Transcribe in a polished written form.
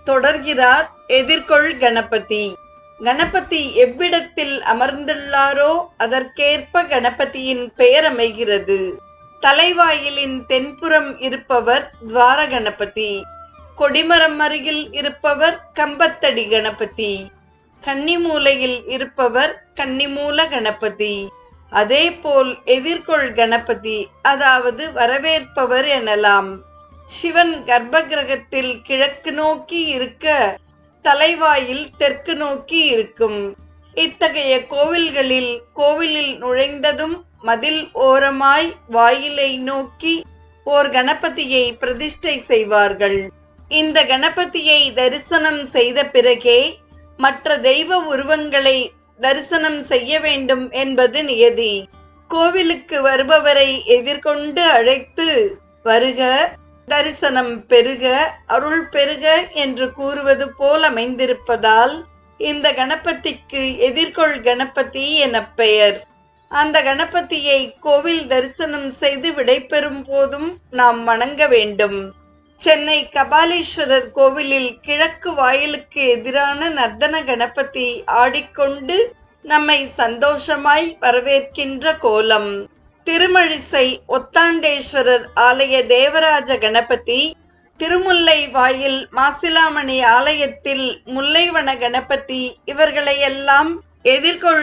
தொடர்கிறார் எதிர்கொள் கணபதி. கணபதி எவ்விடத்தில் அமர்ந்துள்ளாரோ அதற்கேற்ப கணபதியின் பெயர் அமைகிறது. தலைவாயிலின் தென்புறம் இருப்பவர் துவார கணபதி. கொடிமரம் அருகில் இருப்பவர் கம்பத்தடி கணபதி. கன்னிமூலையில் இருப்பவர் கன்னிமூல கணபதி. அதேபோல் எதிர்கொள் கணபதி, அதாவது வரவேற்பவர் எனலாம். சிவன் கர்ப்ப கிரகத்தில் கிழக்கு நோக்கி இருக்க தலைவாயில் தெற்கு நோக்கி இருக்கும். இத்தகைய கோவில்களில் கோவிலில் நுழைந்ததும் மதில் ஓரமாய் வாயிலை நோக்கி ஓர் கணபதியை பிரதிஷ்டை செய்வார்கள். இந்த கணபதியை தரிசனம் செய்த பிறகே மற்ற தெய்வ உருவங்களை தரிசனம் செய்ய வேண்டும் என்பது நியதி. கோவிலுக்கு வருபவரை எதிர்கொண்டு அழைத்து வருக, தரிசனம் பெருக, அருள் பெருக என்று கூறுவது போல் அமைந்திருப்பதால் இந்த கணபதிக்கு எதிர்கொள் கணபதி என பெயர். அந்த கணபதியை கோவில் தரிசனம் செய்து விடைபெறும் போதும் நாம் வணங்க வேண்டும். சென்னை கபாலீஸ்வரர் கோவிலில் கிழக்கு வாயிலுக்கு எதிரான நர்த்தன கணபதி ஆடிக்கொண்டு நம்மை சந்தோஷமாய் வரவேற்கின்ற கோலம். திருமழிசை ஒத்தாண்டேஸ்வரர் ஆலய தேவராஜ கணபதி, திருமுல்லை வாயில் மாசிலாமணி ஆலயத்தில் முல்லைவன கணபதி, இவர்களையெல்லாம் எதிர்கொள்